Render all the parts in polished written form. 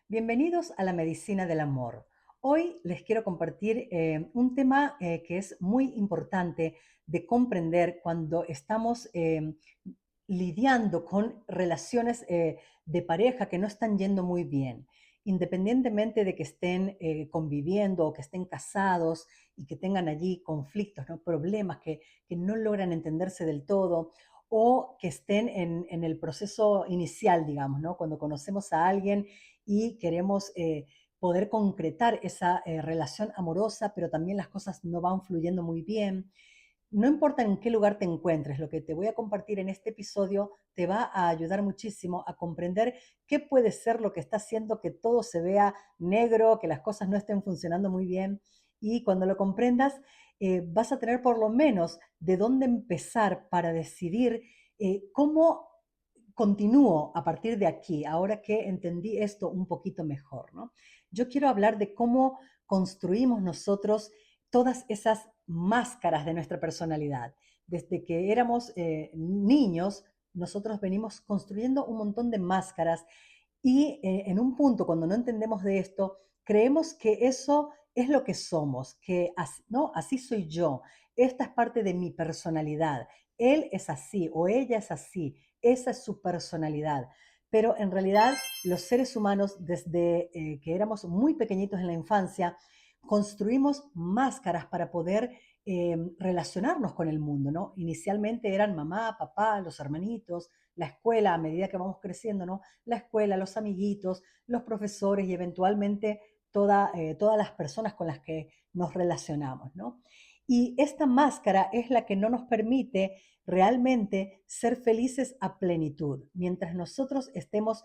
Bienvenidos a la medicina del amor. Hoy les quiero compartir un tema que es muy importante de comprender cuando estamos lidiando con relaciones de pareja que no están yendo muy bien. Independientemente de que estén conviviendo o que estén casados y que tengan allí conflictos, ¿no? Problemas que no logran entenderse del todo o que estén en el proceso inicial, digamos, ¿no? Cuando conocemos a alguien y queremos poder concretar esa relación amorosa, pero también las cosas no van fluyendo muy bien. No importa en qué lugar te encuentres, lo que te voy a compartir en este episodio te va a ayudar muchísimo a comprender qué puede ser lo que está haciendo que todo se vea negro, que las cosas no estén funcionando muy bien. Y cuando lo comprendas, vas a tener por lo menos de dónde empezar para decidir cómo continúo a partir de aquí, ahora que entendí esto un poquito mejor, ¿no? Yo quiero hablar de cómo construimos nosotros todas esas máscaras de nuestra personalidad. Desde que éramos niños, nosotros venimos construyendo un montón de máscaras y en un punto, cuando no entendemos de esto, creemos que eso es lo que somos, que así, ¿no? Así soy yo, esta es parte de mi personalidad, él es así o ella es así, esa es su personalidad. Pero en realidad los seres humanos, desde que éramos muy pequeñitos en la infancia, construimos máscaras para poder relacionarnos con el mundo, ¿no? Inicialmente eran mamá, papá, los hermanitos, la escuela, a medida que vamos creciendo, ¿no? La escuela, los amiguitos, los profesores y eventualmente todas las personas con las que nos relacionamos, ¿no? Y esta máscara es la que no nos permite realmente ser felices a plenitud. Mientras nosotros estemos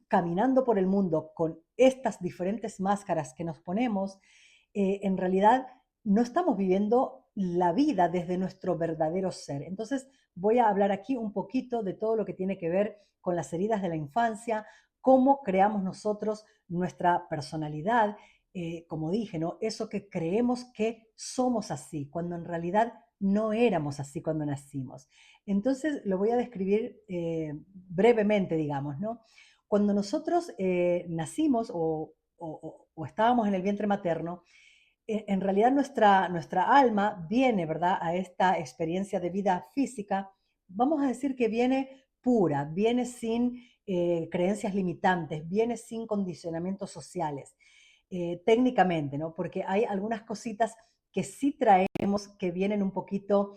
caminando por el mundo con estas diferentes máscaras que nos ponemos, en realidad no estamos viviendo la vida desde nuestro verdadero ser. Entonces voy a hablar aquí un poquito de todo lo que tiene que ver con las heridas de la infancia, cómo creamos nosotros nuestra personalidad, como dije, ¿no? Eso que creemos que somos así, cuando en realidad no éramos así cuando nacimos. Entonces lo voy a describir brevemente, digamos, ¿no? Cuando nosotros nacimos o estábamos en el vientre materno, en realidad nuestra alma viene, ¿verdad?, a esta experiencia de vida física, vamos a decir que viene pura, viene sin creencias limitantes, viene sin condicionamientos sociales, técnicamente, ¿no? Porque hay algunas cositas que sí traemos que vienen un poquito,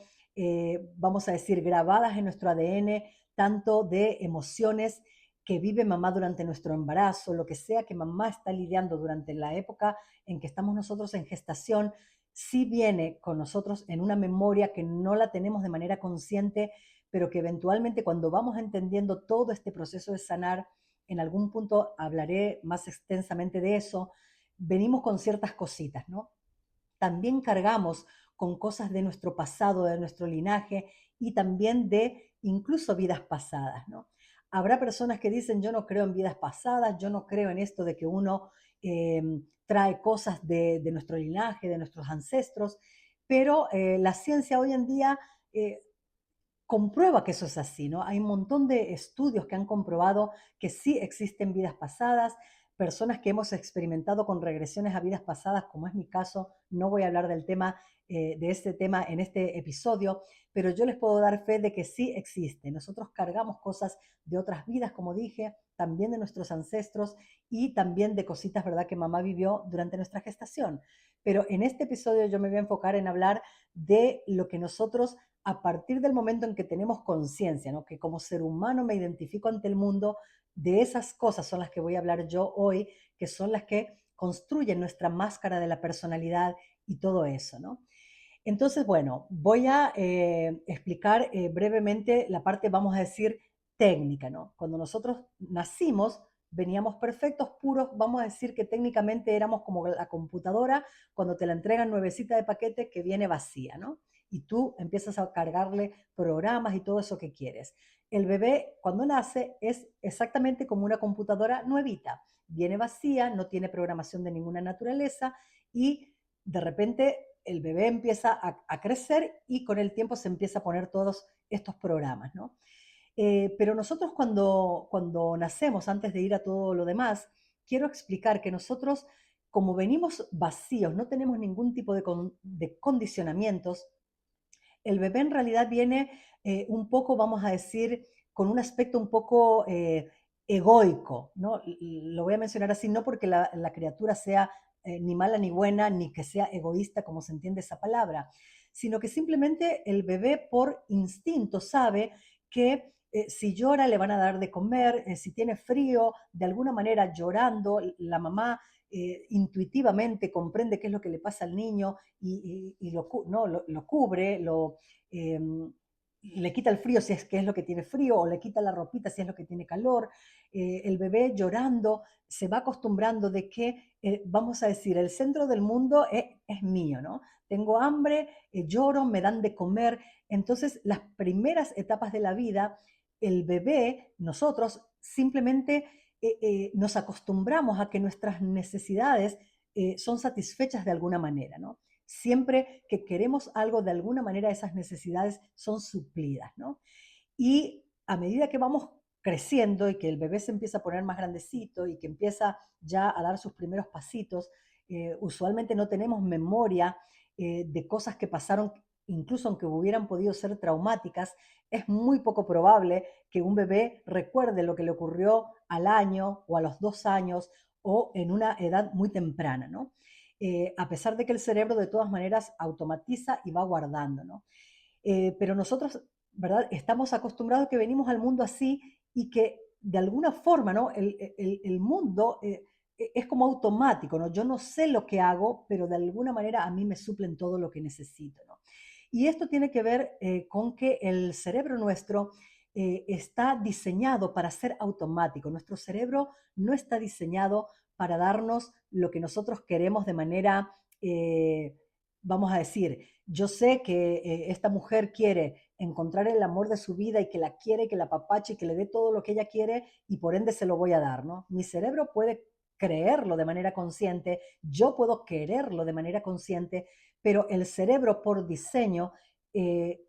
vamos a decir, grabadas en nuestro ADN, tanto de emociones que vive mamá durante nuestro embarazo, lo que sea que mamá está lidiando durante la época en que estamos nosotros en gestación, sí viene con nosotros en una memoria que no la tenemos de manera consciente, pero que eventualmente cuando vamos entendiendo todo este proceso de sanar, en algún punto hablaré más extensamente de eso, venimos con ciertas cositas, ¿no? También cargamos con cosas de nuestro pasado, de nuestro linaje y también de incluso vidas pasadas, ¿no? Habrá personas que dicen, yo no creo en vidas pasadas, yo no creo en esto de que uno eh, trae cosas de nuestro linaje, de nuestros ancestros, pero la ciencia hoy en día comprueba que eso es así, ¿no? Hay un montón de estudios que han comprobado que sí existen vidas pasadas, personas que hemos experimentado con regresiones a vidas pasadas, como es mi caso, no voy a hablar del tema, de este tema en este episodio, pero yo les puedo dar fe de que sí existe. Nosotros cargamos cosas de otras vidas, como dije, también de nuestros ancestros y también de cositas, ¿verdad?, que mamá vivió durante nuestra gestación. Pero en este episodio yo me voy a enfocar en hablar de lo que nosotros a partir del momento en que tenemos conciencia, ¿no? Que como ser humano me identifico ante el mundo, de esas cosas son las que voy a hablar yo hoy, que son las que construyen nuestra máscara de la personalidad y todo eso, ¿no? Entonces, bueno, voy a explicar brevemente la parte, vamos a decir, técnica, ¿no? Cuando nosotros nacimos, veníamos perfectos, puros, vamos a decir que técnicamente éramos como la computadora cuando te la entregan nuevecita de paquete que viene vacía, ¿no? Y tú empiezas a cargarle programas y todo eso que quieres. El bebé cuando nace es exactamente como una computadora nuevita, viene vacía, no tiene programación de ninguna naturaleza y de repente el bebé empieza a crecer y con el tiempo se empieza a poner todos estos programas, ¿no? Pero nosotros cuando nacemos, antes de ir a todo lo demás, quiero explicar que nosotros, como venimos vacíos, no tenemos ningún tipo de condicionamientos, el bebé en realidad viene un poco, vamos a decir, con un aspecto un poco egoico, ¿no? Lo voy a mencionar así, no porque la criatura sea ni mala ni buena, ni que sea egoísta, como se entiende esa palabra, sino que simplemente el bebé por instinto sabe que si llora le van a dar de comer, si tiene frío, de alguna manera llorando, la mamá intuitivamente comprende qué es lo que le pasa al niño y no, lo cubre, eh, le quita el frío si es que es lo que tiene frío, o le quita la ropita si es lo que tiene calor. El bebé llorando se va acostumbrando de que, vamos a decir, el centro del mundo es mío, ¿no? Tengo hambre, lloro, me dan de comer. Entonces, las primeras etapas de la vida, el bebé, nosotros simplemente nos acostumbramos a que nuestras necesidades son satisfechas de alguna manera, ¿no? Siempre que queremos algo, de alguna manera esas necesidades son suplidas, ¿no? Y a medida que vamos creciendo y que el bebé se empieza a poner más grandecito y que empieza ya a dar sus primeros pasitos, usualmente no tenemos memoria de cosas que pasaron, incluso aunque hubieran podido ser traumáticas, es muy poco probable que un bebé recuerde lo que le ocurrió al año o a los 2 años o en una edad muy temprana, ¿no? A pesar de que el cerebro de todas maneras automatiza y va guardando, ¿no? Pero nosotros, ¿verdad? Estamos acostumbrados a que venimos al mundo así y que de alguna forma, ¿no? El mundo es como automático, ¿no? Yo no sé lo que hago, pero de alguna manera a mí me suplen todo lo que necesito, ¿no? Y esto tiene que ver con que el cerebro nuestro está diseñado para ser automático. Nuestro cerebro no está diseñado para darnos lo que nosotros queremos de manera, vamos a decir, yo sé que esta mujer quiere encontrar el amor de su vida y que la quiere, que la apapache y que le dé todo lo que ella quiere y por ende se lo voy a dar, ¿no? Mi cerebro puede creerlo de manera consciente, yo puedo quererlo de manera consciente, pero el cerebro por diseño,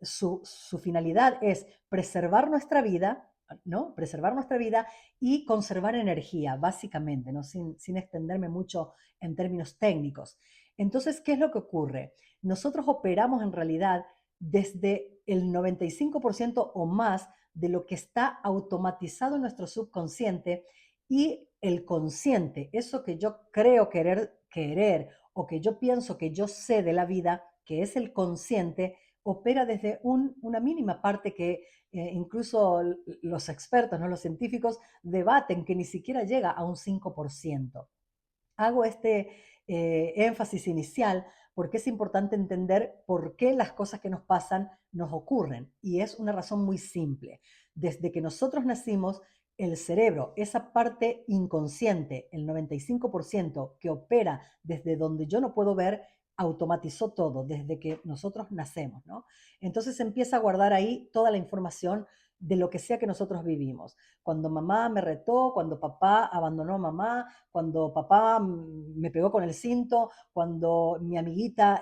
su finalidad es preservar nuestra vida, ¿no? Preservar nuestra vida y conservar energía, básicamente, ¿no? Sin extenderme mucho en términos técnicos. Entonces, ¿qué es lo que ocurre? Nosotros operamos en realidad desde el 95% o más de lo que está automatizado en nuestro subconsciente y el consciente, eso que yo creo querer o que yo pienso que yo sé de la vida, que es el consciente, opera desde una mínima parte que incluso los expertos, ¿no? Los científicos debaten que ni siquiera llega a un 5%. Hago este énfasis inicial porque es importante entender por qué las cosas que nos pasan nos ocurren. Y es una razón muy simple. Desde que nosotros nacimos, el cerebro, esa parte inconsciente, el 95% que opera desde donde yo no puedo ver, automatizó todo desde que nosotros nacemos, ¿no? Entonces empieza a guardar ahí toda la información de lo que sea que nosotros vivimos. Cuando mamá me retó, cuando papá abandonó a mamá, cuando papá me pegó con el cinto, cuando mi amiguita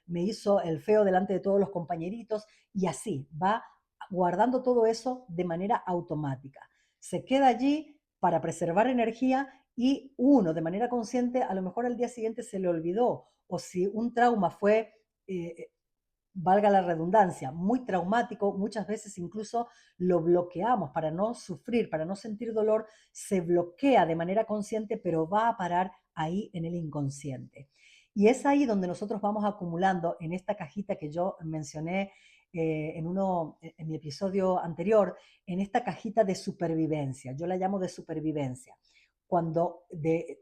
me hizo el feo delante de todos los compañeritos, y así va guardando todo eso de manera automática. Se queda allí para preservar energía y uno de manera consciente a lo mejor al día siguiente se le olvidó o si un trauma fue valga la redundancia, muy traumático, muchas veces incluso lo bloqueamos para no sufrir, para no sentir dolor, se bloquea de manera consciente, pero va a parar ahí en el inconsciente. Y es ahí donde nosotros vamos acumulando en esta cajita que yo mencioné en mi episodio anterior, en esta cajita de supervivencia. Yo la llamo de supervivencia. Cuando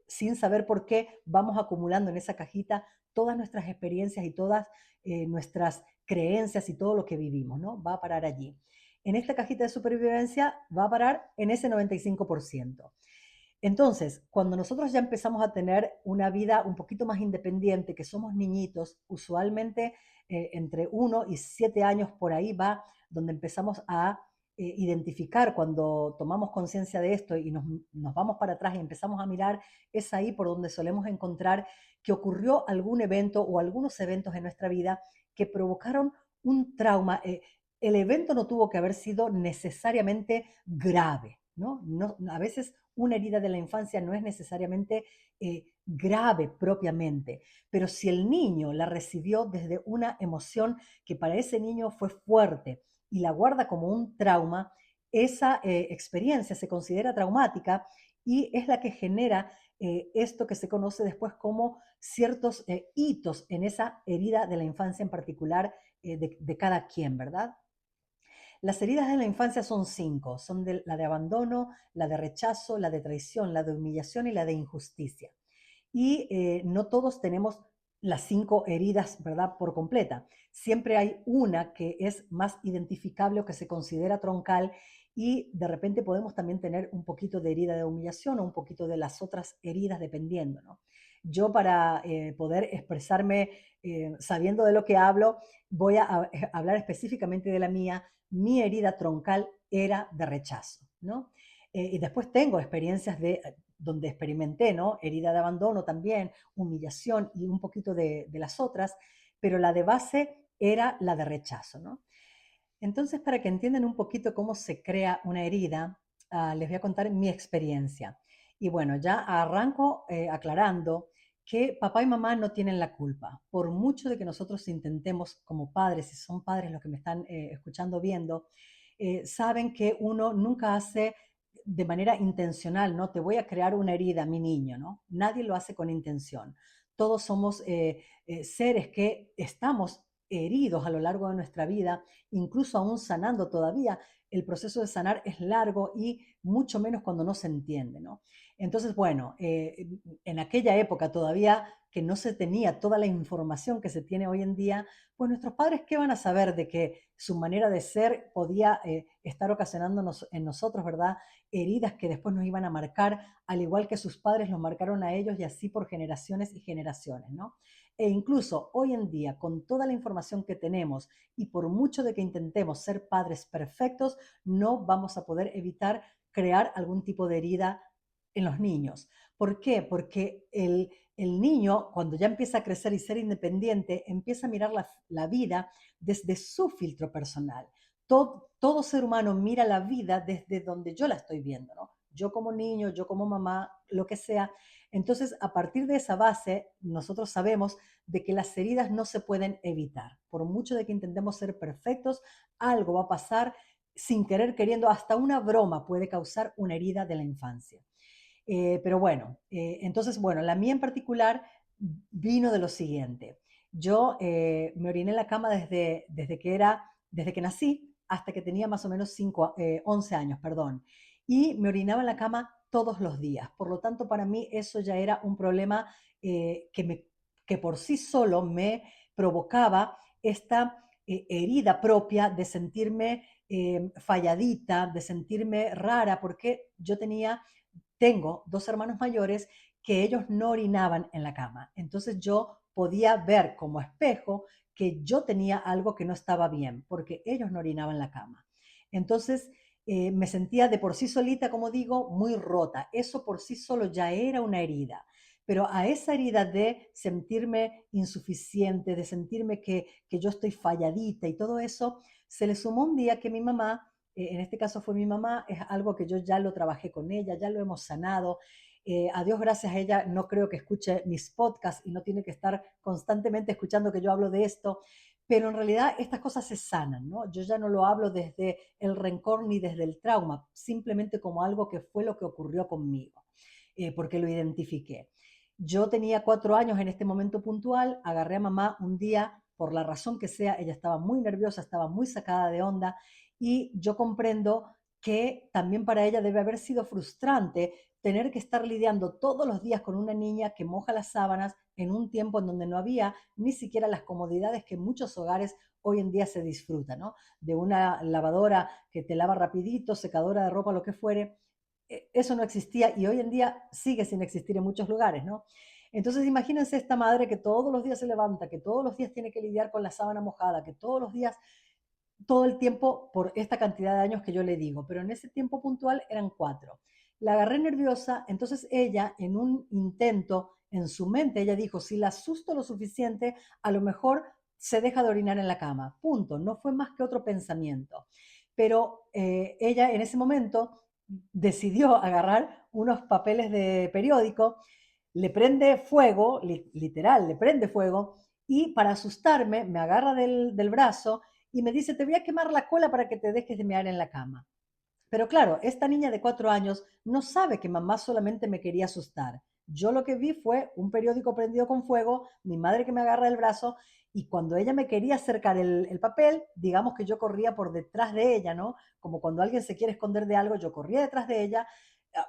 sin saber por qué vamos acumulando en esa cajita todas nuestras experiencias y todas nuestras creencias y todo lo que vivimos, ¿no? Va a parar allí. En esta cajita de supervivencia va a parar en ese 95%. Entonces, cuando nosotros ya empezamos a tener una vida un poquito más independiente, que somos niñitos, usualmente entre 1 y 7 años por ahí va donde empezamos a identificar cuando tomamos conciencia de esto y nos vamos para atrás y empezamos a mirar, es ahí por donde solemos encontrar que ocurrió algún evento o algunos eventos en nuestra vida que provocaron un trauma. El evento no tuvo que haber sido necesariamente grave, ¿no? A veces una herida de la infancia no es necesariamente grave propiamente, pero si el niño la recibió desde una emoción que para ese niño fue fuerte y la guarda como un trauma, esa experiencia se considera traumática y es la que genera esto que se conoce después como ciertos hitos en esa herida de la infancia en particular de cada quien, ¿verdad? Las heridas de la infancia son cinco, son la de abandono, la de rechazo, la de traición, la de humillación y la de injusticia. Y no todos tenemos las cinco heridas, ¿verdad? Por completa. Siempre hay una que es más identificable o que se considera troncal y de repente podemos también tener un poquito de herida de humillación o un poquito de las otras heridas dependiendo, ¿no? Yo para poder expresarme sabiendo de lo que hablo, voy a hablar específicamente de la mía. Mi herida troncal era de rechazo, ¿no? Y después tengo experiencias de donde experimenté, ¿no? Herida de abandono también, humillación y un poquito de las otras, pero la de base era la de rechazo, ¿no? Entonces, para que entiendan un poquito cómo se crea una herida, les voy a contar mi experiencia. Y bueno, ya arranco aclarando que papá y mamá no tienen la culpa. Por mucho de que nosotros intentemos como padres, si son padres los que me están escuchando, viendo, saben que uno nunca hace de manera intencional, ¿no? Te voy a crear una herida, mi niño, ¿no? Nadie lo hace con intención. Todos somos seres que estamos heridos a lo largo de nuestra vida, incluso aún sanando todavía. El proceso de sanar es largo y mucho menos cuando no se entiende, ¿no? Entonces, bueno, en aquella época todavía que no se tenía toda la información que se tiene hoy en día, pues nuestros padres, ¿qué van a saber de que su manera de ser podía estar ocasionándonos en nosotros, ¿verdad? Heridas que después nos iban a marcar, al igual que sus padres los marcaron a ellos y así por generaciones y generaciones, ¿no? E incluso hoy en día, con toda la información que tenemos y por mucho de que intentemos ser padres perfectos, no vamos a poder evitar crear algún tipo de herida en los niños. ¿Por qué? Porque el niño, cuando ya empieza a crecer y ser independiente, empieza a mirar la vida desde su filtro personal. Todo ser humano mira la vida desde donde yo la estoy viendo, ¿no? Yo como niño, yo como mamá, lo que sea. Entonces, a partir de esa base, nosotros sabemos de que las heridas no se pueden evitar. Por mucho de que intentemos ser perfectos, algo va a pasar sin querer queriendo, hasta una broma puede causar una herida de la infancia. Pero bueno, entonces, bueno, la mía en particular vino de lo siguiente. Yo me oriné en la cama desde que nací hasta que tenía más o menos 11 años, perdón. Y me orinaba en la cama todos los días. Por lo tanto, para mí eso ya era un problema que por sí solo me provocaba esta herida propia de sentirme falladita, de sentirme rara, porque tengo dos hermanos mayores que ellos no orinaban en la cama. Entonces yo podía ver como espejo que yo tenía algo que no estaba bien, porque ellos no orinaban en la cama. Entonces me sentía de por sí solita, como digo, muy rota. Eso por sí solo ya era una herida. Pero a esa herida de sentirme insuficiente, de sentirme que yo estoy falladita y todo eso, se le sumó un día que mi mamá en este caso fue mi mamá, es algo que yo ya lo trabajé con ella, ya lo hemos sanado. A Dios gracias a ella, no creo que escuche mis podcasts y no tiene que estar constantemente escuchando que yo hablo de esto, pero en realidad estas cosas se sanan, ¿no? Yo ya no lo hablo desde el rencor ni desde el trauma, simplemente como algo que fue lo que ocurrió conmigo, porque lo identifiqué. Yo tenía 4 años en este momento puntual, agarré a mamá un día, por la razón que sea, ella estaba muy nerviosa, estaba muy sacada de onda y yo comprendo que también para ella debe haber sido frustrante tener que estar lidiando todos los días con una niña que moja las sábanas en un tiempo en donde no había ni siquiera las comodidades que en muchos hogares hoy en día se disfrutan, ¿no? De una lavadora que te lava rapidito, secadora de ropa, lo que fuere. Eso no existía y hoy en día sigue sin existir en muchos lugares, ¿no? Entonces imagínense esta madre que todos los días se levanta, que todos los días tiene que lidiar con la sábana mojada, que todos los días todo el tiempo por esta cantidad de años que yo le digo, pero en ese tiempo puntual eran 4. La agarré nerviosa, entonces ella en un intento, en su mente, ella dijo, si la asusto lo suficiente, a lo mejor se deja de orinar en la cama. Punto. No fue más que otro pensamiento. Pero ella en ese momento decidió agarrar unos papeles de periódico, le prende fuego, literal, le prende fuego, y para asustarme me agarra del brazo y me dice, te voy a quemar la cola para que te dejes de mear en la cama. Pero claro, esta niña de 4 años no sabe que mamá solamente me quería asustar. Yo lo que vi fue un periódico prendido con fuego, mi madre que me agarra el brazo y cuando ella me quería acercar el papel, digamos que yo corría por detrás de ella, ¿no? Como cuando alguien se quiere esconder de algo, yo corría detrás de ella, ah,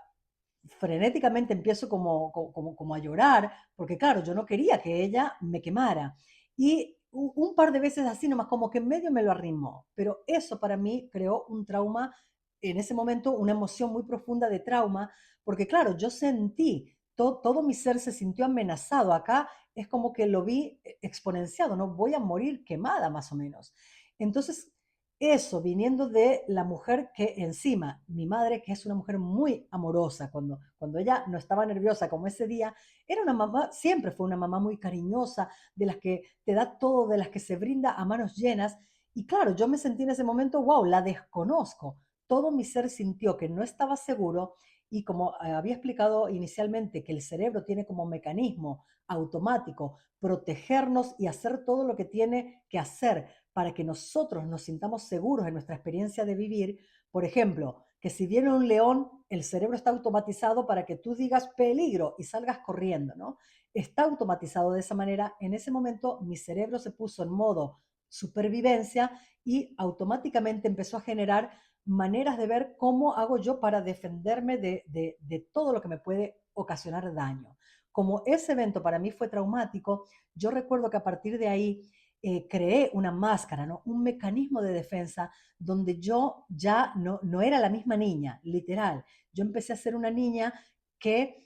frenéticamente empiezo como a llorar, porque claro, yo no quería que ella me quemara. Y un par de veces así nomás, como que en medio me lo arrimó, pero eso para mí creó un trauma en ese momento, una emoción muy profunda de trauma, porque claro, yo sentí, todo mi ser se sintió amenazado. Acá es como que lo vi exponenciado, ¿no? Voy a morir quemada más o menos. Entonces, eso viniendo de la mujer que encima, mi madre, que es una mujer muy amorosa, cuando ella no estaba nerviosa como ese día, era una mamá, siempre fue una mamá muy cariñosa, de las que te da todo, de las que se brinda a manos llenas. Y claro, yo me sentí en ese momento, wow, la desconozco. Todo mi ser sintió que no estaba seguro y como había explicado inicialmente que el cerebro tiene como mecanismo automático protegernos y hacer todo lo que tiene que hacer para que nosotros nos sintamos seguros en nuestra experiencia de vivir. Por ejemplo, que si viene un león, el cerebro está automatizado para que tú digas peligro y salgas corriendo, ¿no? Está automatizado de esa manera. En ese momento mi cerebro se puso en modo supervivencia y automáticamente empezó a generar maneras de ver cómo hago yo para defenderme de todo lo que me puede ocasionar daño. Como ese evento para mí fue traumático, yo recuerdo que a partir de ahí creé una máscara, ¿no? Un mecanismo de defensa donde yo ya no era la misma niña, literal. Yo empecé a ser una niña que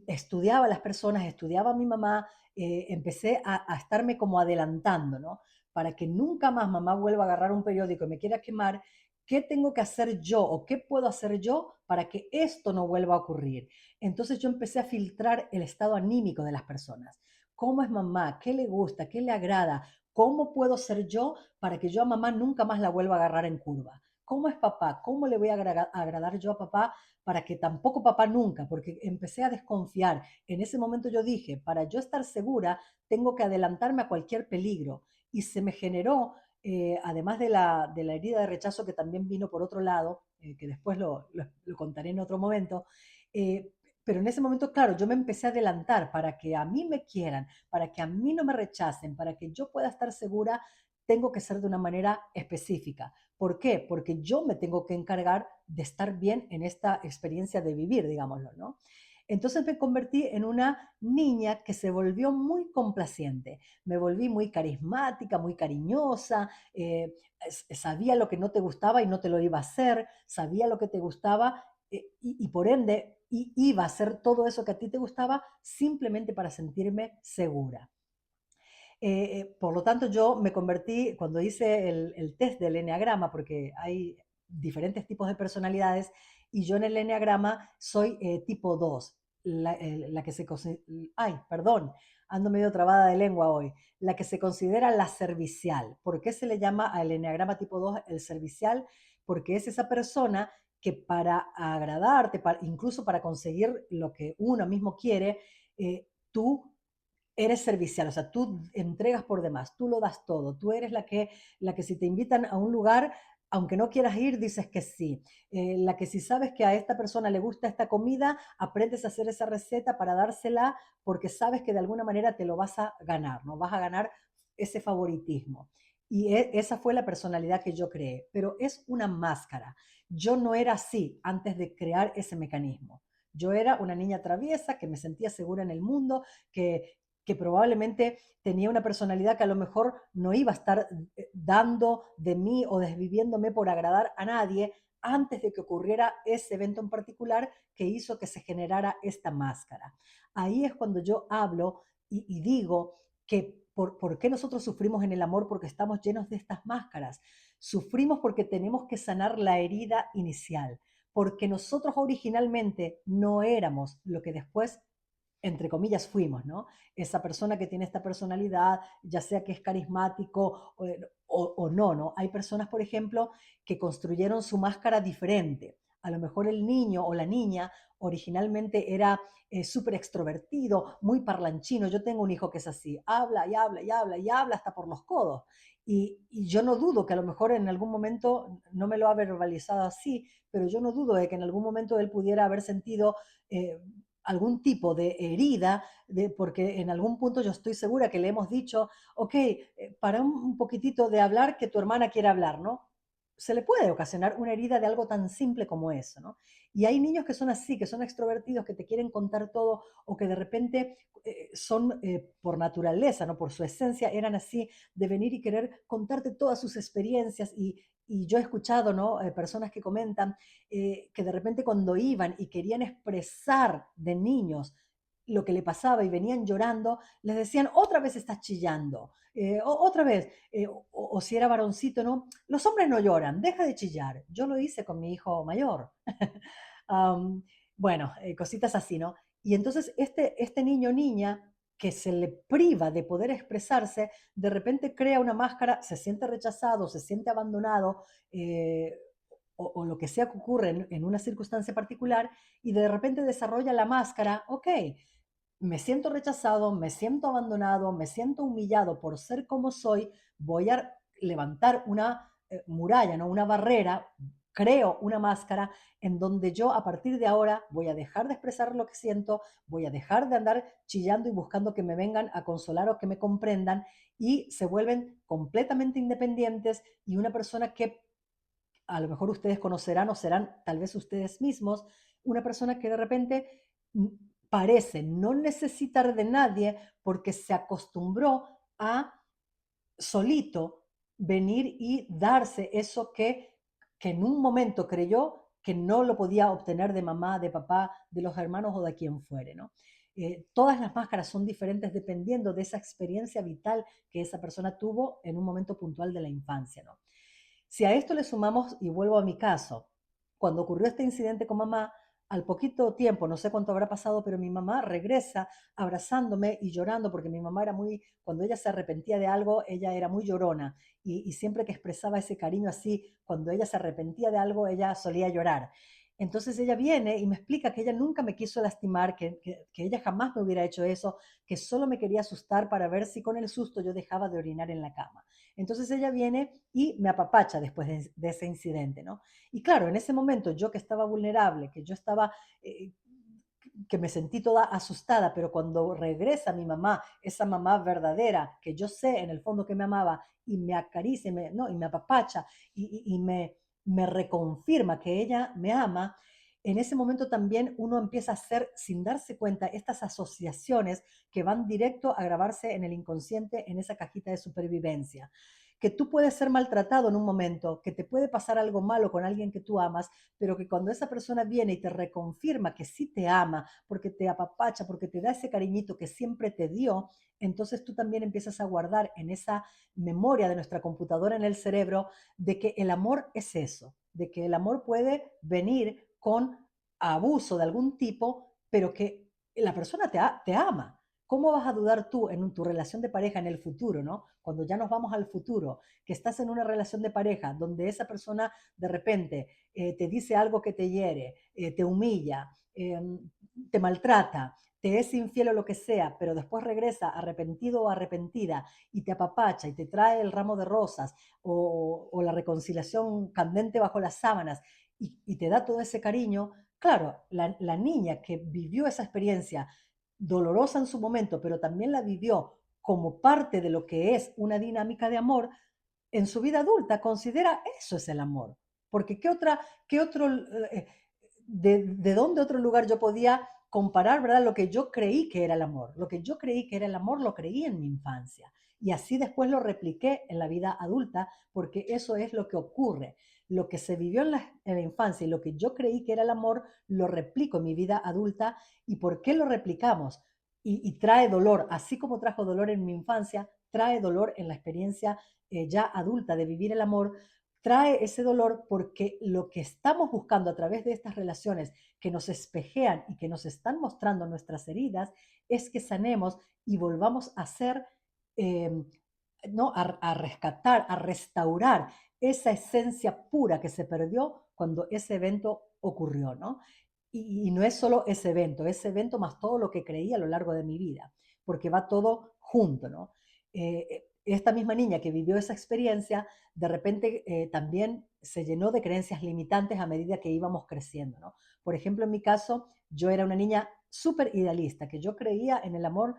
estudiaba a las personas, estudiaba a mi mamá, empecé a estarme como adelantando, ¿no? Para que nunca más mamá vuelva a agarrar un periódico y me quiera quemar, ¿qué tengo que hacer yo o qué puedo hacer yo para que esto no vuelva a ocurrir? Entonces yo empecé a filtrar el estado anímico de las personas. ¿Cómo es mamá? ¿Qué le gusta? ¿Qué le agrada? ¿Cómo puedo ser yo para que yo a mamá nunca más la vuelva a agarrar en curva? ¿Cómo es papá? ¿Cómo le voy a agradar yo a papá para que tampoco papá nunca? Porque empecé a desconfiar. En ese momento yo dije, para yo estar segura, tengo que adelantarme a cualquier peligro. Y se me generó, además de la herida de rechazo que también vino por otro lado, que después lo contaré en otro momento, eh, pero en ese momento, claro, yo me empecé a adelantar para que a mí me quieran, para que a mí no me rechacen, para que yo pueda estar segura, tengo que ser de una manera específica. ¿Por qué? Porque yo me tengo que encargar de estar bien en esta experiencia de vivir, digámoslo, ¿no? Entonces me convertí en una niña que se volvió muy complaciente. Me volví muy carismática, muy cariñosa, sabía lo que no te gustaba y no te lo iba a hacer, sabía lo que te gustaba y por ende iba a hacer todo eso que a ti te gustaba simplemente para sentirme segura. Por lo tanto, yo me convertí, cuando hice el test del enneagrama, porque hay diferentes tipos de personalidades, y yo en el enneagrama soy tipo 2, la que se ay, perdón, ando medio trabada de lengua hoy, la que se considera la servicial. ¿Por qué se le llama al enneagrama tipo 2 el servicial? Porque es esa persona que para agradarte, incluso para conseguir lo que uno mismo quiere, tú eres servicial, o sea, tú entregas por demás, tú lo das todo, tú eres la que si te invitan a un lugar, aunque no quieras ir, dices que sí. La que si sabes que a esta persona le gusta esta comida, aprendes a hacer esa receta para dársela porque sabes que de alguna manera te lo vas a ganar, ¿no? Vas a ganar ese favoritismo. Y esa fue la personalidad que yo creé, pero es una máscara. Yo no era así antes de crear ese mecanismo. Yo era una niña traviesa que me sentía segura en el mundo, que probablemente tenía una personalidad que a lo mejor no iba a estar dando de mí o desviviéndome por agradar a nadie antes de que ocurriera ese evento en particular que hizo que se generara esta máscara. Ahí es cuando yo hablo y digo que por qué nosotros sufrimos en el amor, porque estamos llenos de estas máscaras. Sufrimos porque tenemos que sanar la herida inicial, porque nosotros originalmente no éramos lo que después entre comillas, fuimos, ¿no? Esa persona que tiene esta personalidad, ya sea que es carismático o no, ¿no? Hay personas, por ejemplo, que construyeron su máscara diferente. A lo mejor el niño o la niña originalmente era súper extrovertido, muy parlanchino. Yo tengo un hijo que es así, habla y habla y habla y habla hasta por los codos. Y yo no dudo que a lo mejor en algún momento, no me lo ha verbalizado así, pero yo no dudo de que en algún momento él pudiera haber sentido eh, algún tipo de herida, porque en algún punto yo estoy segura que le hemos dicho, ok, para un poquitito de hablar que tu hermana quiere hablar, ¿no? Se le puede ocasionar una herida de algo tan simple como eso, ¿no? Y hay niños que son así, que son extrovertidos, que te quieren contar todo o que de repente son por naturaleza, ¿no? Por su esencia, eran así de venir y querer contarte todas sus experiencias y yo he escuchado, ¿no? Personas que comentan que de repente cuando iban y querían expresar de niños lo que le pasaba y venían llorando, les decían, otra vez estás chillando, otra vez, o si era varoncito, ¿no? Los hombres no lloran, deja de chillar. Yo lo hice con mi hijo mayor. um, bueno, cositas así, ¿no? Y entonces este niño o niña que se le priva de poder expresarse, de repente crea una máscara, se siente rechazado, se siente abandonado, o lo que sea que ocurre en una circunstancia particular, y de repente desarrolla la máscara, ok, me siento rechazado, me siento abandonado, me siento humillado por ser como soy, voy a levantar una muralla, ¿no? Una barrera, creo una máscara en donde yo a partir de ahora voy a dejar de expresar lo que siento, voy a dejar de andar chillando y buscando que me vengan a consolar o que me comprendan y se vuelven completamente independientes y una persona que a lo mejor ustedes conocerán o serán tal vez ustedes mismos, una persona que de repente parece no necesitar de nadie porque se acostumbró a solito venir y darse eso que en un momento creyó que no lo podía obtener de mamá, de papá, de los hermanos o de quien fuere, ¿no? Todas las máscaras son diferentes dependiendo de esa experiencia vital que esa persona tuvo en un momento puntual de la infancia, ¿no? Si a esto le sumamos, y vuelvo a mi caso, cuando ocurrió este incidente con mamá, al poquito tiempo, no sé cuánto habrá pasado, pero mi mamá regresa abrazándome y llorando, porque mi mamá era muy, cuando ella se arrepentía de algo, ella era muy llorona. Y siempre que expresaba ese cariño así, cuando ella se arrepentía de algo, ella solía llorar. Entonces ella viene y me explica que ella nunca me quiso lastimar, que ella jamás me hubiera hecho eso, que solo me quería asustar para ver si con el susto yo dejaba de orinar en la cama. Entonces ella viene y me apapacha después de ese incidente, ¿no? Y claro, en ese momento yo que estaba vulnerable, que yo estaba, que me sentí toda asustada, pero cuando regresa mi mamá, esa mamá verdadera, que yo sé en el fondo que me amaba, y me acaricia, no, y me apapacha, me reconfirma que ella me ama, en ese momento también uno empieza a hacer, sin darse cuenta, estas asociaciones que van directo a grabarse en el inconsciente, en esa cajita de supervivencia. Que tú puedes ser maltratado en un momento, que te puede pasar algo malo con alguien que tú amas, pero que cuando esa persona viene y te reconfirma que sí te ama, porque te apapacha, porque te da ese cariñito que siempre te dio, entonces tú también empiezas a guardar en esa memoria de nuestra computadora en el cerebro de que el amor es eso, de que el amor puede venir con abuso de algún tipo, pero que la persona te ama. ¿Cómo vas a dudar tú en tu relación de pareja en el futuro, ¿no? Cuando ya nos vamos al futuro, que estás en una relación de pareja donde esa persona de repente te dice algo que te hiere, te humilla, te maltrata, te es infiel o lo que sea, pero después regresa arrepentido o arrepentida y te apapacha y te trae el ramo de rosas o la reconciliación candente bajo las sábanas y te da todo ese cariño, claro, la niña que vivió esa experiencia dolorosa en su momento, pero también la vivió como parte de lo que es una dinámica de amor, en su vida adulta considera eso es el amor. Porque qué otro, de dónde otro lugar yo podía comparar, ¿verdad? Lo que yo creí que era el amor. Lo que yo creí que era el amor lo creí en mi infancia. Y así después lo repliqué en la vida adulta, porque eso es lo que ocurre. Lo que se vivió en la infancia y lo que yo creí que era el amor, lo replico en mi vida adulta. ¿Y por qué lo replicamos? Y trae dolor, así como trajo dolor en mi infancia, trae dolor en la experiencia ya adulta de vivir el amor, trae ese dolor porque lo que estamos buscando a través de estas relaciones que nos espejean y que nos están mostrando nuestras heridas es que sanemos y volvamos a ser, eh, ¿no? A rescatar, a restaurar esa esencia pura que se perdió cuando ese evento ocurrió, ¿no? Y no es solo ese evento más todo lo que creí a lo largo de mi vida, porque va todo junto, ¿no? Esta misma niña que vivió esa experiencia, de repente también se llenó de creencias limitantes a medida que íbamos creciendo, ¿no? Por ejemplo, en mi caso, yo era una niña súper idealista, que yo creía en el amor.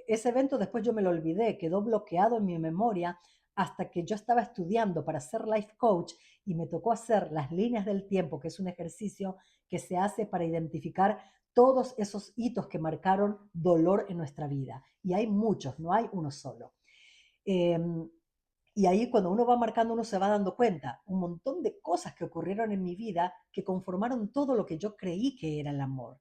Ese evento después yo me lo olvidé, quedó bloqueado en mi memoria hasta que yo estaba estudiando para ser life coach y me tocó hacer las líneas del tiempo, que es un ejercicio que se hace para identificar todos esos hitos que marcaron dolor en nuestra vida. Y hay muchos, no hay uno solo. Eh, y ahí cuando uno va marcando, uno se va dando cuenta, un montón de cosas que ocurrieron en mi vida que conformaron todo lo que yo creí que era el amor,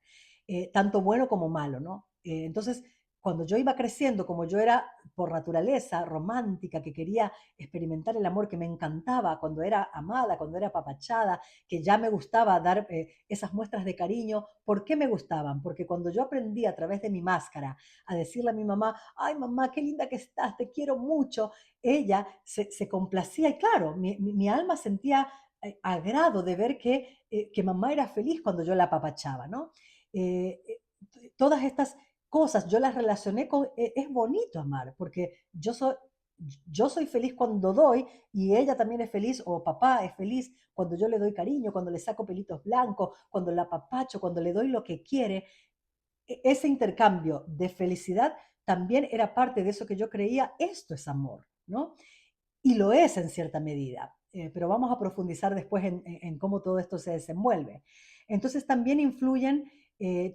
tanto bueno como malo, ¿no? Entonces, cuando yo iba creciendo, como yo era por naturaleza romántica, que quería experimentar el amor, que me encantaba cuando era amada, cuando era apapachada, que ya me gustaba dar esas muestras de cariño. ¿Por qué me gustaban? Porque cuando yo aprendí a través de mi máscara a decirle a mi mamá, ay mamá, qué linda que estás, te quiero mucho, ella se complacía y claro, mi alma sentía agrado de ver que mamá era feliz cuando yo la apapachaba, ¿no? Eh, eh, Todas estas cosas yo las relacioné con, es bonito amar, porque yo soy feliz cuando doy y ella también es feliz o papá es feliz cuando yo le doy cariño, cuando le saco pelitos blancos, cuando la apapacho, cuando le doy lo que quiere. Ese intercambio de felicidad también era parte de eso que yo creía, esto es amor, ¿no? Y lo es en cierta medida, pero vamos a profundizar después en cómo todo esto se desenvuelve. Entonces también influyen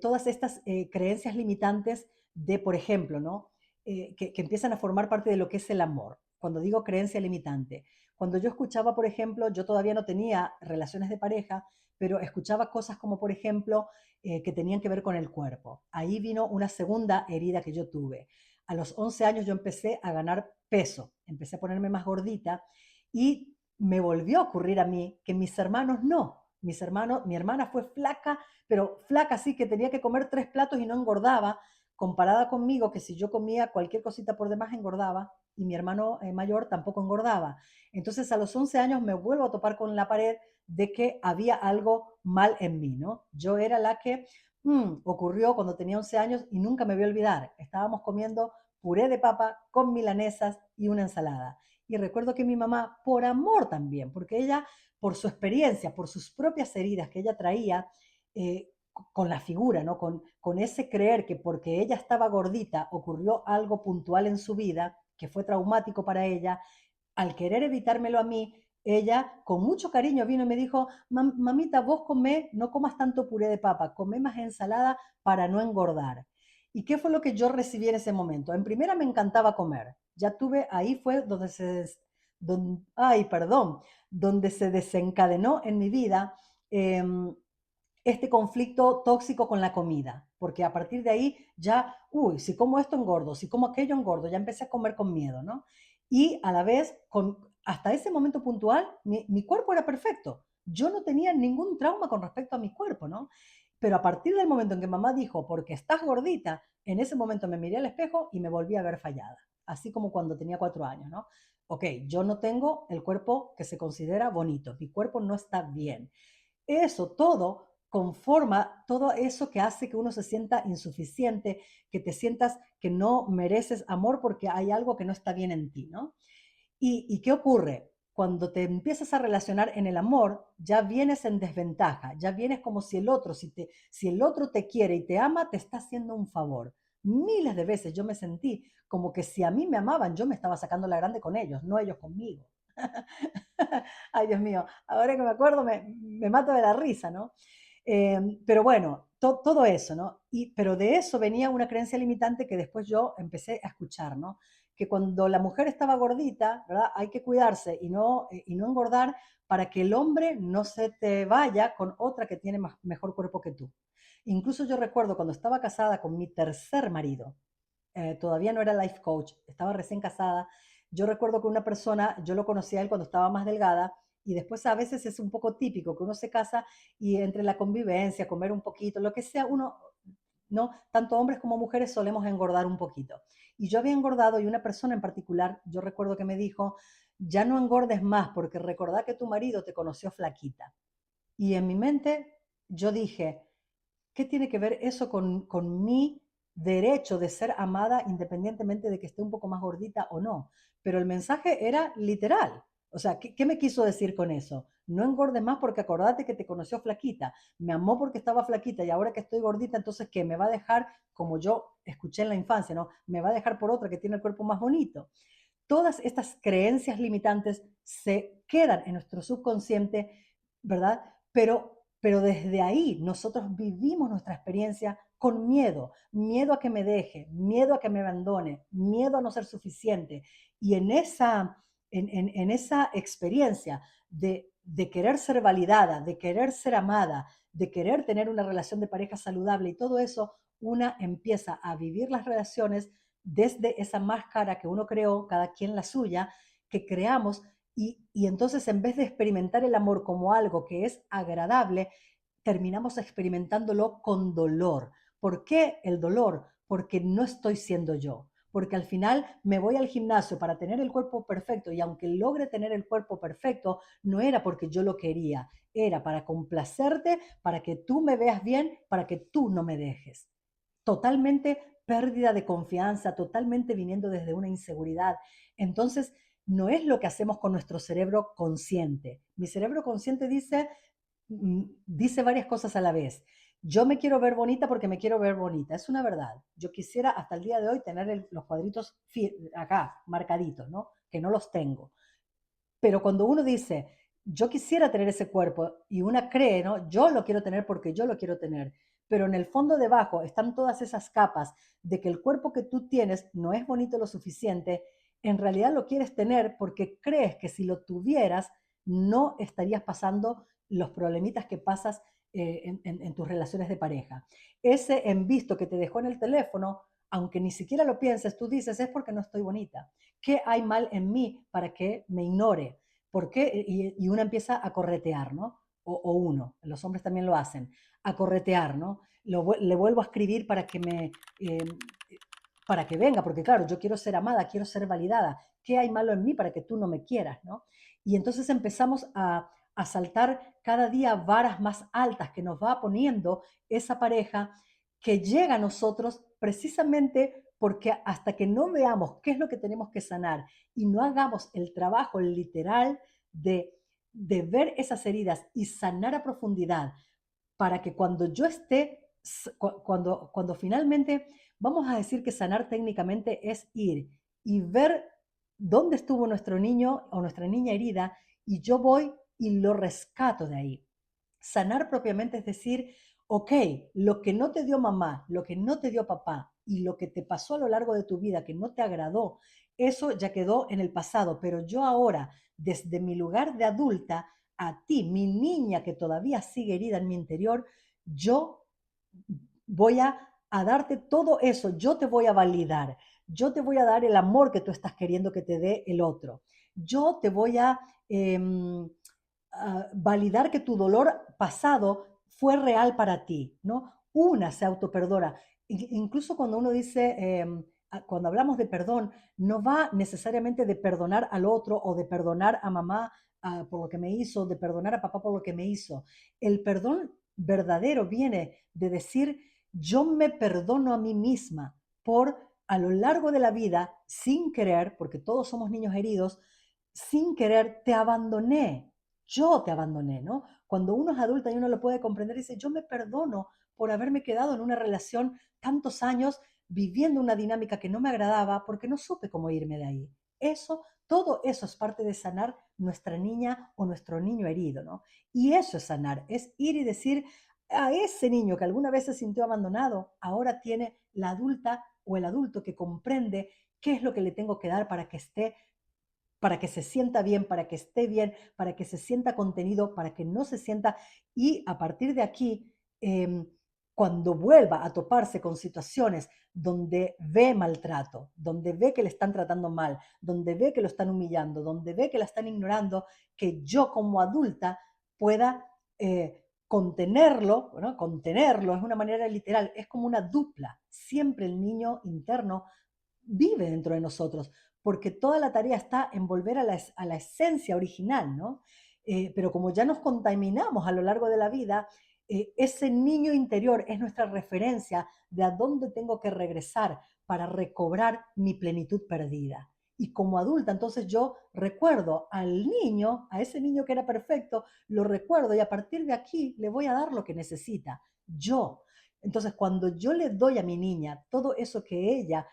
todas estas creencias limitantes de, por ejemplo, ¿no? Que empiezan a formar parte de lo que es el amor. Cuando digo creencia limitante, cuando yo escuchaba, por ejemplo, yo todavía no tenía relaciones de pareja, pero escuchaba cosas como, por ejemplo, que tenían que ver con el cuerpo. Ahí vino una segunda herida que yo tuve. A los 11 años yo empecé a ganar peso, empecé a ponerme más gordita y me volvió a ocurrir a mí que mis hermanos no. Mis hermanos, mi hermana fue flaca, pero flaca así que tenía que comer 3 platos y no engordaba, comparada conmigo que si yo comía cualquier cosita por demás engordaba y mi hermano mayor tampoco engordaba. Entonces a los 11 años me vuelvo a topar con la pared de que había algo mal en mí, ¿no? Yo era la que ocurrió cuando tenía 11 años y nunca me voy a olvidar. Estábamos comiendo puré de papa con milanesas y una ensalada. Y recuerdo que mi mamá, por amor también, porque ella, por su experiencia, por sus propias heridas que ella traía, con la figura, ¿no? Con ese creer que porque ella estaba gordita ocurrió algo puntual en su vida que fue traumático para ella, al querer evitármelo a mí, ella con mucho cariño vino y me dijo, mamita, vos comé, no comas tanto puré de papa, comé más ensalada para no engordar. ¿Y qué fue lo que yo recibí en ese momento? En primera me encantaba comer. Ya tuve, ahí fue donde ay, perdón, donde se desencadenó en mi vida eh, este conflicto tóxico con la comida, porque a partir de ahí ya, uy, si como esto engordo, si como aquello engordo, ya empecé a comer con miedo, ¿no? Y a la vez, hasta ese momento puntual, mi cuerpo era perfecto. Yo no tenía ningún trauma con respecto a mi cuerpo, ¿no? Pero a partir del momento en que mamá dijo, porque estás gordita, en ese momento me miré al espejo y me volví a ver fallada, así como cuando tenía 4 años, ¿no? Ok, yo no tengo el cuerpo que se considera bonito, mi cuerpo no está bien. Eso todo conforma todo eso que hace que uno se sienta insuficiente, que te sientas que no mereces amor porque hay algo que no está bien en ti, ¿no? ¿Y qué ocurre? Cuando te empiezas a relacionar en el amor, ya vienes en desventaja, ya vienes como si el otro, si el otro te quiere y te ama, te está haciendo un favor. Miles de veces yo me sentí como que si a mí me amaban, yo me estaba sacando la grande con ellos, no ellos conmigo. Ay, Dios mío, ahora que me acuerdo me mato de la risa, ¿no? Pero bueno, todo eso, ¿no? Pero de eso venía una creencia limitante que después yo empecé a escuchar, ¿no? Que cuando la mujer estaba gordita, ¿verdad? Hay que cuidarse y no engordar para que el hombre no se te vaya con otra que tiene mejor cuerpo que tú. Incluso yo recuerdo cuando estaba casada con mi tercer marido, todavía no era life coach, estaba recién casada. Yo recuerdo que una persona, yo lo conocí a él cuando estaba más delgada y después a veces es un poco típico que uno se casa y entre la convivencia, comer un poquito, lo que sea, uno, ¿no? Tanto hombres como mujeres solemos engordar un poquito. Y yo había engordado y una persona en particular, yo recuerdo que me dijo, ya no engordes más porque recordá que tu marido te conoció flaquita. Y en mi mente yo dije, ¿qué tiene que ver eso con mi derecho de ser amada independientemente de que esté un poco más gordita o no? Pero el mensaje era literal. O sea, ¿qué me quiso decir con eso? No engordes más porque acordate que te conoció flaquita. Me amó porque estaba flaquita y ahora que estoy gordita, entonces ¿qué? Me va a dejar, como yo escuché en la infancia, ¿no? Me va a dejar por otra que tiene el cuerpo más bonito. Todas estas creencias limitantes se quedan en nuestro subconsciente, ¿verdad? Pero desde ahí nosotros vivimos nuestra experiencia con miedo, miedo a que me deje, miedo a que me abandone, miedo a no ser suficiente. Y en esa experiencia de querer ser validada, de querer ser amada, de querer tener una relación de pareja saludable y todo eso, una empieza a vivir las relaciones desde esa máscara que uno creó, cada quien la suya, que creamos, y entonces en vez de experimentar el amor como algo que es agradable, terminamos experimentándolo con dolor. ¿Por qué el dolor? Porque no estoy siendo yo. Porque al final me voy al gimnasio para tener el cuerpo perfecto y aunque logre tener el cuerpo perfecto, no era porque yo lo quería, era para complacerte, para que tú me veas bien, para que tú no me dejes. Totalmente pérdida de confianza, totalmente viniendo desde una inseguridad. Entonces, no es lo que hacemos con nuestro cerebro consciente. Mi cerebro consciente dice varias cosas a la vez. Yo me quiero ver bonita porque me quiero ver bonita. Es una verdad. Yo quisiera hasta el día de hoy tener los cuadritos acá, marcaditos, ¿no? Que no los tengo. Pero cuando uno dice, yo quisiera tener ese cuerpo y una cree, ¿no? Yo lo quiero tener porque yo lo quiero tener. Pero en el fondo debajo están todas esas capas de que el cuerpo que tú tienes no es bonito lo suficiente. En realidad lo quieres tener porque crees que si lo tuvieras no estarías pasando los problemitas que pasas en tus relaciones de pareja. Ese en visto que te dejó en el teléfono, aunque ni siquiera lo pienses, tú dices, es porque no estoy bonita. ¿Qué hay mal en mí para que me ignore? ¿Por qué? Y una empieza a corretear, ¿no? O uno, los hombres también lo hacen, a corretear, ¿no? Le vuelvo a escribir para que venga, porque claro, yo quiero ser amada, quiero ser validada. ¿Qué hay malo en mí para que tú no me quieras, ¿no? Y entonces empezamos a saltar cada día varas más altas que nos va poniendo esa pareja que llega a nosotros precisamente porque hasta que no veamos qué es lo que tenemos que sanar y no hagamos el trabajo literal de ver esas heridas y sanar a profundidad para que cuando yo esté, cuando finalmente, vamos a decir que sanar técnicamente es ir y ver dónde estuvo nuestro niño o nuestra niña herida y yo voy y lo rescato de ahí. Sanar propiamente es decir, ok, lo que no te dio mamá, lo que no te dio papá y lo que te pasó a lo largo de tu vida que no te agradó, eso ya quedó en el pasado, pero yo ahora, desde mi lugar de adulta, a ti, mi niña que todavía sigue herida en mi interior, yo voy a darte todo eso, yo te voy a validar, yo te voy a dar el amor que tú estás queriendo que te dé el otro, yo te voy a validar que tu dolor pasado fue real para ti, ¿no? Una se autoperdona. Incluso cuando uno dice, cuando hablamos de perdón, no va necesariamente de perdonar al otro o de perdonar a mamá por lo que me hizo, de perdonar a papá por lo que me hizo. El perdón verdadero viene de decir, yo me perdono a mí misma por a lo largo de la vida, sin querer, porque todos somos niños heridos, sin querer te abandoné, yo te abandoné, ¿no? Cuando uno es adulto y uno lo puede comprender, dice, yo me perdono por haberme quedado en una relación tantos años viviendo una dinámica que no me agradaba porque no supe cómo irme de ahí. Eso, todo eso es parte de sanar nuestra niña o nuestro niño herido, ¿no? Y eso es sanar, es ir y decir a ese niño que alguna vez se sintió abandonado, ahora tiene la adulta o el adulto que comprende qué es lo que le tengo que dar para que esté, para que se sienta bien, para que esté bien, para que se sienta contenido, para que no se sienta. Y a partir de aquí, cuando vuelva a toparse con situaciones donde ve maltrato, donde ve que le están tratando mal, donde ve que lo están humillando, donde ve que la están ignorando, que yo como adulta pueda contenerlo, ¿no? Contenerlo es una manera literal, es como una dupla. Siempre el niño interno vive dentro de nosotros, porque toda la tarea está en volver a la esencia original, ¿no? Pero como ya nos contaminamos a lo largo de la vida, ese niño interior es nuestra referencia de a dónde tengo que regresar para recobrar mi plenitud perdida. Y como adulta, entonces yo recuerdo al niño, a ese niño que era perfecto, lo recuerdo y a partir de aquí le voy a dar lo que necesita. Yo. Entonces, cuando yo le doy a mi niña todo eso que ella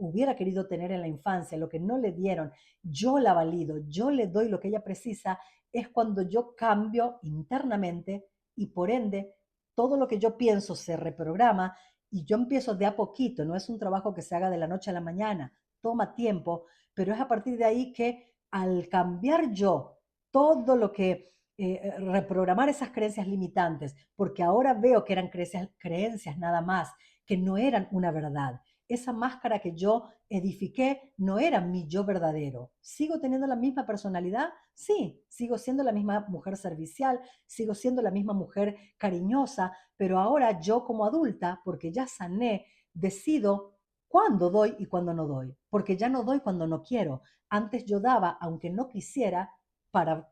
hubiera querido tener en la infancia, lo que no le dieron, yo la valido, yo le doy lo que ella precisa, es cuando yo cambio internamente y por ende todo lo que yo pienso se reprograma y yo empiezo de a poquito, no es un trabajo que se haga de la noche a la mañana, toma tiempo, pero es a partir de ahí que al cambiar yo todo lo que reprogramar esas creencias limitantes, porque ahora veo que eran creencias nada más, que no eran una verdad. Esa máscara que yo edifiqué no era mi yo verdadero. ¿Sigo teniendo la misma personalidad? Sí, sigo siendo la misma mujer servicial, sigo siendo la misma mujer cariñosa, pero ahora yo como adulta, porque ya sané, decido cuándo doy y cuándo no doy, porque ya no doy cuando no quiero. Antes yo daba, aunque no quisiera, para,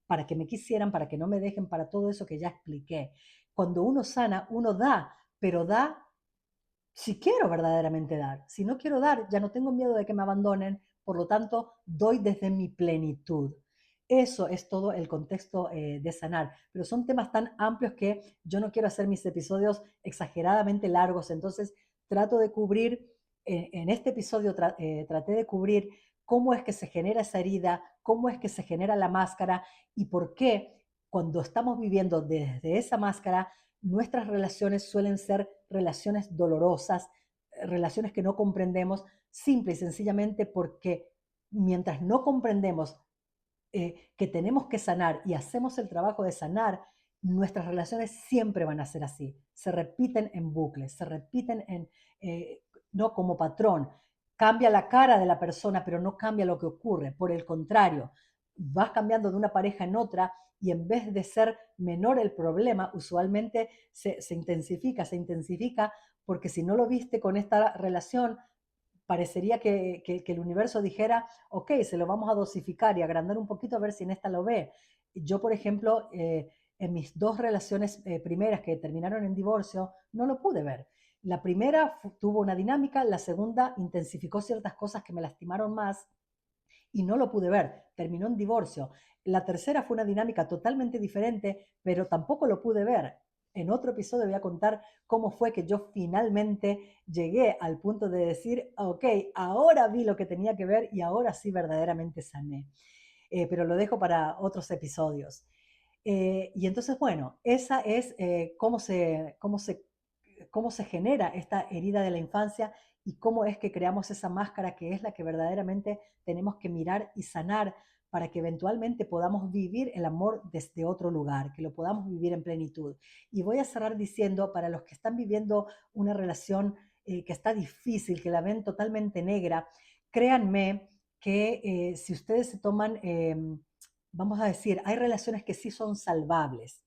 para que me quisieran, para que no me dejen, para todo eso que ya expliqué. Cuando uno sana, uno da, pero da si quiero verdaderamente dar. Si no quiero dar, ya no tengo miedo de que me abandonen, por lo tanto, doy desde mi plenitud. Eso es todo el contexto de sanar, pero son temas tan amplios que yo no quiero hacer mis episodios exageradamente largos, entonces trato de cubrir, en este episodio traté de cubrir cómo es que se genera esa herida, cómo es que se genera la máscara y por qué cuando estamos viviendo desde esa máscara nuestras relaciones suelen ser relaciones dolorosas, relaciones que no comprendemos, simple y sencillamente porque mientras no comprendemos que tenemos que sanar y hacemos el trabajo de sanar, nuestras relaciones siempre van a ser así, se repiten en bucles, se repiten no como patrón. Cambia la cara de la persona, pero no cambia lo que ocurre. Por el contrario, vas cambiando de una pareja en otra y en vez de ser menor el problema, usualmente se intensifica porque si no lo viste con esta relación, parecería que el universo dijera, ok, se lo vamos a dosificar y agrandar un poquito a ver si en esta lo ve. Yo, por ejemplo, en mis dos relaciones primeras que terminaron en divorcio, no lo pude ver. La primera tuvo una dinámica, la segunda intensificó ciertas cosas que me lastimaron más y no lo pude ver, terminó en divorcio. La tercera fue una dinámica totalmente diferente, pero tampoco lo pude ver. En otro episodio voy a contar cómo fue que yo finalmente llegué al punto de decir, ok, ahora vi lo que tenía que ver y ahora sí verdaderamente sané. Pero lo dejo para otros episodios. Y entonces, bueno, esa es cómo se genera esta herida de la infancia y cómo es que creamos esa máscara que es la que verdaderamente tenemos que mirar y sanar para que eventualmente podamos vivir el amor desde otro lugar, que lo podamos vivir en plenitud. Y voy a cerrar diciendo, para los que están viviendo una relación que está difícil, que la ven totalmente negra, créanme que si ustedes se toman, vamos a decir, hay relaciones que sí son salvables,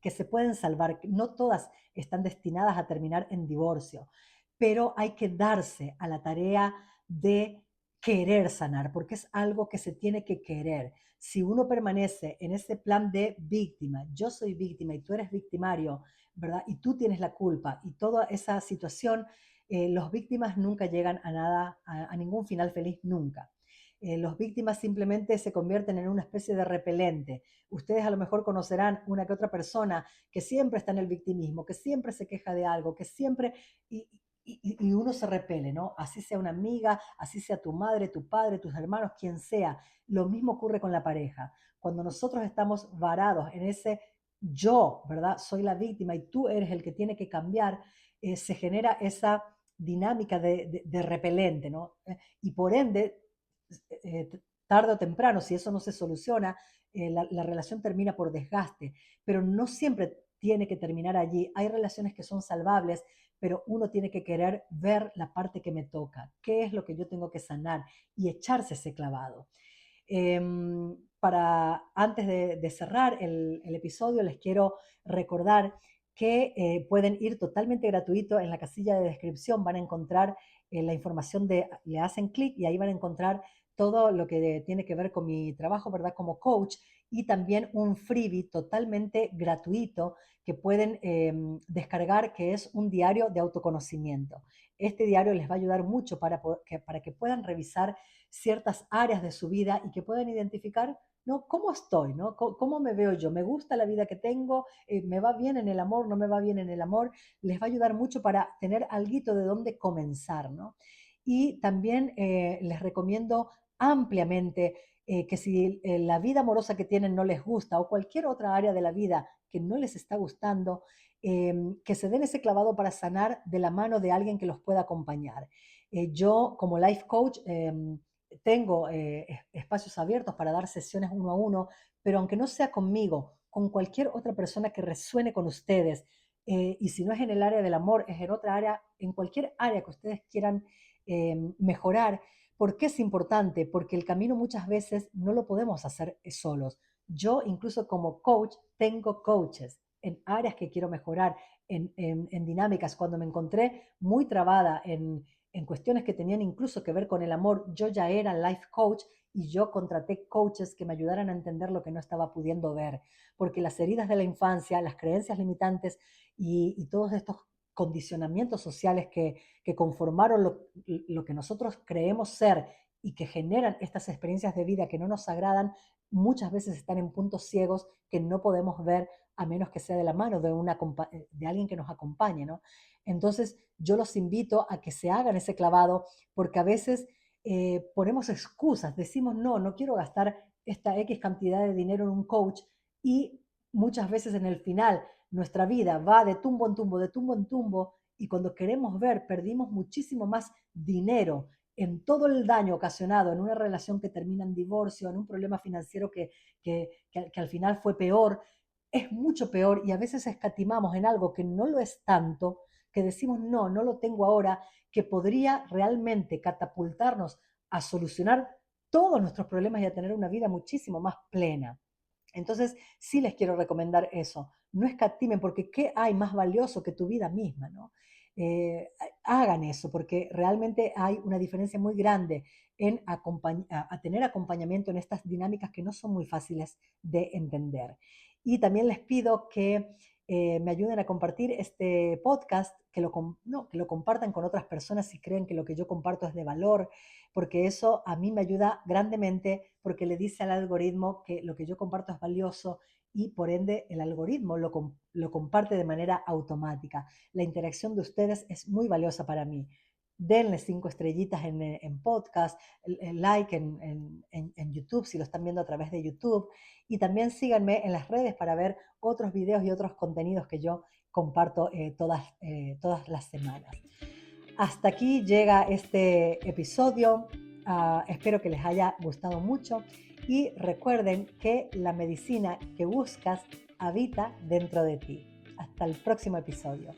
que se pueden salvar, no todas están destinadas a terminar en divorcio, pero hay que darse a la tarea de querer sanar, porque es algo que se tiene que querer. Si uno permanece en ese plan de víctima, yo soy víctima y tú eres victimario, ¿verdad? Y tú tienes la culpa y toda esa situación, los víctimas nunca llegan a nada, a ningún final feliz, nunca. Los víctimas simplemente se convierten en una especie de repelente. Ustedes a lo mejor conocerán una que otra persona que siempre está en el victimismo, que siempre se queja de algo, que siempre, y uno se repele, ¿no? Así sea una amiga, así sea tu madre, tu padre, tus hermanos, quien sea. Lo mismo ocurre con la pareja. Cuando nosotros estamos varados en ese yo, ¿verdad? Soy la víctima y tú eres el que tiene que cambiar, se genera esa dinámica de repelente, ¿no? Y por ende, tarde o temprano, si eso no se soluciona, la relación termina por desgaste, pero no siempre tiene que terminar allí. Hay relaciones que son salvables, pero uno tiene que querer ver la parte que me toca, qué es lo que yo tengo que sanar y echarse ese clavado. Para antes de cerrar el episodio, les quiero recordar que pueden ir totalmente gratuito en la casilla de descripción, van a encontrar la información le hacen clic y ahí van a encontrar todo lo que tiene que ver con mi trabajo, ¿verdad? Como coach, y también un freebie totalmente gratuito que pueden descargar, que es un diario de autoconocimiento. Este diario les va a ayudar mucho para que puedan revisar ciertas áreas de su vida y que puedan identificar, ¿no? ¿Cómo estoy? ¿No? ¿Cómo me veo yo? ¿Me gusta la vida que tengo? ¿Me va bien en el amor? ¿No me va bien en el amor? Les va a ayudar mucho para tener alguito de dónde comenzar, ¿no? Y también les recomiendo ampliamente que si la vida amorosa que tienen no les gusta o cualquier otra área de la vida que no les está gustando, que se den ese clavado para sanar de la mano de alguien que los pueda acompañar. Yo como life coach tengo espacios abiertos para dar sesiones uno a uno, pero aunque no sea conmigo, con cualquier otra persona que resuene con ustedes, y si no es en el área del amor, es en otra área, en cualquier área que ustedes quieran mejorar. ¿Por qué es importante? Porque el camino muchas veces no lo podemos hacer solos. Yo incluso como coach tengo coaches en áreas que quiero mejorar, en dinámicas. Cuando me encontré muy trabada en cuestiones que tenían incluso que ver con el amor, yo ya era life coach y yo contraté coaches que me ayudaran a entender lo que no estaba pudiendo ver, porque las heridas de la infancia, las creencias limitantes y todos estos condicionamientos sociales que conformaron lo que nosotros creemos ser y que generan estas experiencias de vida que no nos agradan, muchas veces están en puntos ciegos que no podemos ver a menos que sea de la mano de alguien que nos acompañe, ¿no? Entonces, yo los invito a que se hagan ese clavado porque a veces ponemos excusas, decimos, no, no quiero gastar esta X cantidad de dinero en un coach y muchas veces en el final nuestra vida va de tumbo en tumbo, de tumbo en tumbo y cuando queremos ver perdimos muchísimo más dinero en todo el daño ocasionado en una relación que termina en divorcio, en un problema financiero que al final fue peor, es mucho peor y a veces escatimamos en algo que no lo es tanto, que decimos, no, no lo tengo ahora, que podría realmente catapultarnos a solucionar todos nuestros problemas y a tener una vida muchísimo más plena. Entonces, sí les quiero recomendar eso. No escatimen, porque ¿qué hay más valioso que tu vida misma, no? Hagan eso, porque realmente hay una diferencia muy grande en a tener acompañamiento en estas dinámicas que no son muy fáciles de entender. Y también les pido que me ayuden a compartir este podcast, no, que lo compartan con otras personas si creen que lo que yo comparto es de valor, porque eso a mí me ayuda grandemente porque le dice al algoritmo que lo que yo comparto es valioso y por ende el algoritmo lo comparte de manera automática. La interacción de ustedes es muy valiosa para mí. Denle 5 estrellitas en podcast, el like en YouTube si lo están viendo a través de YouTube y también síganme en las redes para ver otros videos y otros contenidos que yo comparto todas las semanas. Hasta aquí llega este episodio. Espero que les haya gustado mucho y recuerden que la medicina que buscas habita dentro de ti. Hasta el próximo episodio.